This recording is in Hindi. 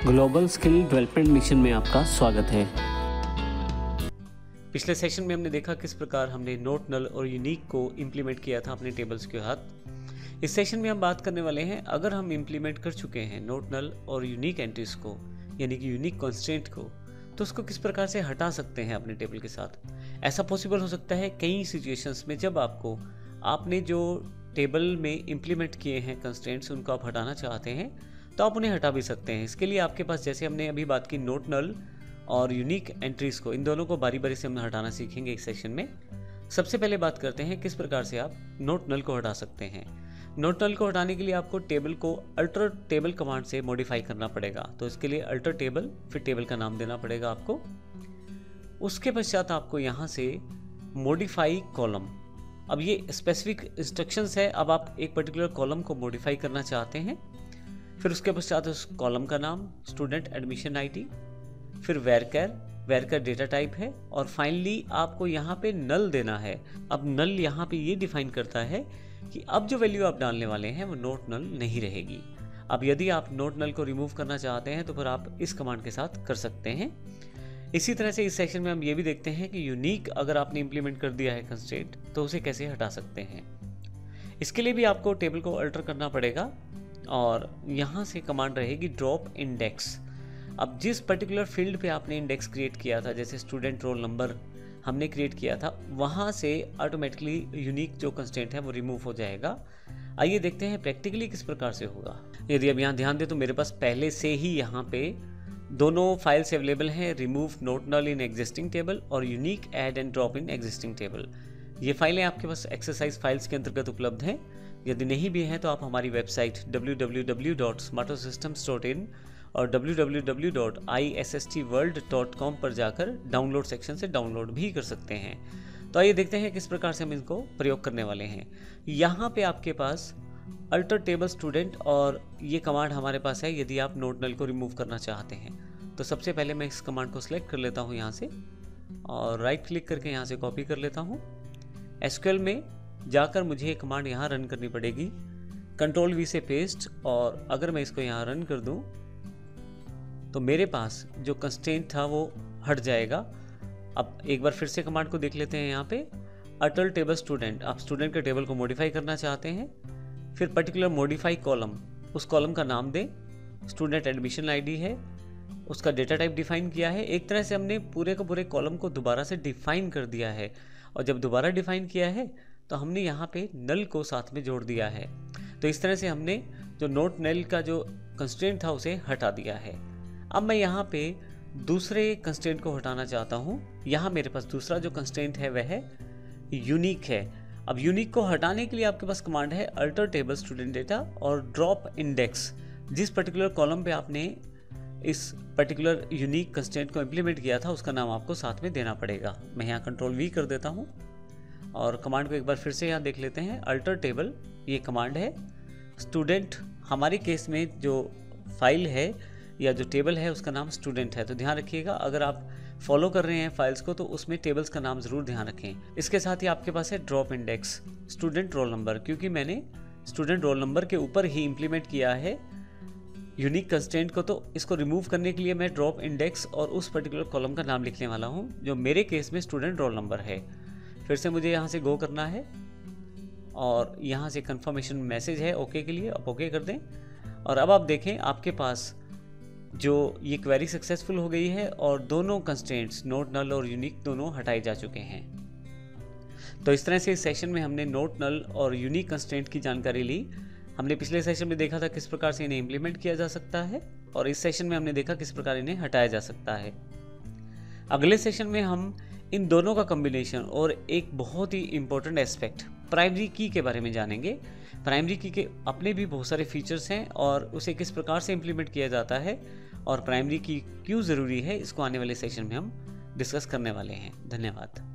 ग्लोबल स्किल डेवलपमेंट मिशन में आपका स्वागत है। पिछले सेशन में हमने देखा किस प्रकार हमने नोट नल और यूनिक को इम्प्लीमेंट किया था अपने टेबल्स के साथ। इस सेशन में हम बात करने वाले हैं, अगर हम इम्प्लीमेंट कर चुके हैं नोट नल और यूनिक एंट्रीज को, यानी कि यूनिक कंस्ट्रेंट को, तो उसको किस प्रकार से हटा सकते हैं अपने टेबल के साथ। ऐसा पॉसिबल हो सकता है कई सिचुएशंस में, जब आपने जो टेबल में इम्प्लीमेंट किए हैं कंस्ट्रेंट्स, उनको आप हटाना चाहते हैं तो आप उन्हें हटा भी सकते हैं। इसके लिए आपके पास, जैसे हमने अभी बात की नोट नल और यूनिक एंट्रीज को, इन दोनों को बारी बारी से हम हटाना सीखेंगे इस सेशन में। सबसे पहले बात करते हैं किस प्रकार से आप नोट नल को हटा सकते हैं। नोट नल को हटाने के लिए आपको टेबल को अल्टर टेबल कमांड से मॉडिफाई करना पड़ेगा। तो इसके लिए अल्टर टेबल, फिर टेबल का नाम देना पड़ेगा आपको। उसके पश्चात आपको यहाँ से मॉडिफाई कॉलम, अब ये स्पेसिफिक इंस्ट्रक्शंस है। अब आप एक पर्टिकुलर कॉलम को मॉडिफाई करना चाहते हैं, फिर उसके पश्चात उस कॉलम का नाम, स्टूडेंट एडमिशन आईडी, फिर वेरकर डेटा टाइप है, और फाइनली आपको यहाँ पे नल देना है। अब नल यहाँ पे ये डिफाइन करता है कि अब जो वैल्यू आप डालने वाले हैं वो नोट नल नहीं रहेगी। अब यदि आप नोट नल को रिमूव करना चाहते हैं तो फिर आप इस कमांड के साथ कर सकते हैं। इसी तरह से इस सेक्शन में हम ये भी देखते हैं कि यूनिक अगर आपने इंप्लीमेंट कर दिया है कंस्ट्रेंट, तो उसे कैसे हटा सकते हैं। इसके लिए भी आपको टेबल को अल्टर करना पड़ेगा, और यहाँ से कमांड रहेगी ड्रॉप इंडेक्स। अब जिस पर्टिकुलर फील्ड पे आपने इंडेक्स क्रिएट किया था, जैसे स्टूडेंट रोल नंबर हमने क्रिएट किया था, वहाँ से ऑटोमेटिकली यूनिक जो कंस्ट्रेंट है वो रिमूव हो जाएगा। आइए देखते हैं प्रैक्टिकली किस प्रकार से होगा। यदि अब यहाँ ध्यान दें तो मेरे पास पहले से ही यहाँ पे दोनों फाइल्स अवेलेबल हैं, remove not null in existing table और unique add and drop in existing table. ये फाइलें आपके पास एक्सरसाइज फाइल्स के अंतर्गत उपलब्ध हैं। यदि नहीं भी हैं तो आप हमारी वेबसाइट www.smartosystems.in और www.issstworld.com पर जाकर डाउनलोड सेक्शन से डाउनलोड भी कर सकते हैं। तो आइए देखते हैं किस प्रकार से हम इनको प्रयोग करने वाले हैं। यहाँ पे आपके पास अल्टर टेबल स्टूडेंट और ये कमांड हमारे पास है यदि आप नोट नल को रिमूव करना चाहते हैं। तो सबसे पहले मैं इस कमांड को सिलेक्ट कर लेता हूँ यहाँ से, और राइट क्लिक करके यहाँ से कॉपी कर लेता हूँ। एसक्यूएल में जाकर मुझे एक कमांड यहाँ रन करनी पड़ेगी, कंट्रोल वी से पेस्ट, और अगर मैं इसको यहाँ रन कर दूँ तो मेरे पास जो कंस्ट्रेंट था वो हट जाएगा। अब एक बार फिर से कमांड को देख लेते हैं। यहाँ पे अल्टर टेबल स्टूडेंट, आप स्टूडेंट के टेबल को मॉडिफाई करना चाहते हैं, फिर पर्टिकुलर मॉडिफाई कॉलम, उस कॉलम का नाम दें, स्टूडेंट एडमिशन आईडी है, उसका डेटा टाइप डिफाइन किया है। एक तरह से हमने पूरे के पूरे कॉलम को दोबारा से डिफाइन कर दिया है, और जब दोबारा डिफाइन किया है तो हमने यहाँ पे नल को साथ में जोड़ दिया है। तो इस तरह से हमने जो नोट नल का जो कंस्ट्रेंट था उसे हटा दिया है। अब मैं यहाँ पे दूसरे कंस्ट्रेंट को हटाना चाहता हूँ। यहाँ मेरे पास दूसरा जो कंस्ट्रेंट है वह यूनिक है। अब यूनिक को हटाने के लिए आपके पास कमांड है अल्टर टेबल स्टूडेंट डेटा और ड्रॉप इंडेक्स। जिस पर्टिकुलर कॉलम पे आपने इस पर्टिकुलर यूनिक कंस्ट्रेंट को इम्प्लीमेंट किया था उसका नाम आपको साथ में देना पड़ेगा। मैं यहाँ कंट्रोल वी कर देता हूँ, और कमांड को एक बार फिर से यहाँ देख लेते हैं। अल्टर टेबल ये कमांड है, स्टूडेंट हमारे केस में जो फाइल है या जो टेबल है उसका नाम स्टूडेंट है। तो ध्यान रखिएगा, अगर आप फॉलो कर रहे हैं फाइल्स को तो उसमें टेबल्स का नाम ज़रूर ध्यान रखें। इसके साथ ही आपके पास है drop index, student roll number, क्योंकि मैंने स्टूडेंट रोल नंबर के ऊपर ही इम्प्लीमेंट किया है यूनिक कंस्ट्रेंट को, तो इसको रिमूव करने के लिए मैं ड्रॉप इंडेक्स और उस पर्टिकुलर कॉलम का नाम लिखने वाला हूँ जो मेरे केस में स्टूडेंट रोल नंबर है। फिर से मुझे यहाँ से गो करना है, और यहाँ से कंफर्मेशन मैसेज है ओके के लिए, आप ओके कर दें। और अब आप देखें आपके पास जो ये क्वेरी सक्सेसफुल हो गई है, और दोनों कंस्ट्रेंट्स नोट नल और यूनिक दोनों हटाए जा चुके हैं। तो इस तरह से इस सेशन में हमने नोट नल और यूनिक कंस्ट्रेंट की जानकारी ली। हमने पिछले सेशन में देखा था किस प्रकार से इन्हें इम्प्लीमेंट किया जा सकता है, और इस सेशन में हमने देखा किस प्रकार इन्हें हटाया जा सकता है। अगले सेशन में हम इन दोनों का कॉम्बिनेशन और एक बहुत ही इंपॉर्टेंट एस्पेक्ट प्राइमरी की के बारे में जानेंगे। प्राइमरी की के अपने भी बहुत सारे फीचर्स हैं, और उसे किस प्रकार से इम्प्लीमेंट किया जाता है और प्राइमरी की क्यों ज़रूरी है, इसको आने वाले सेशन में हम डिस्कस करने वाले हैं। धन्यवाद।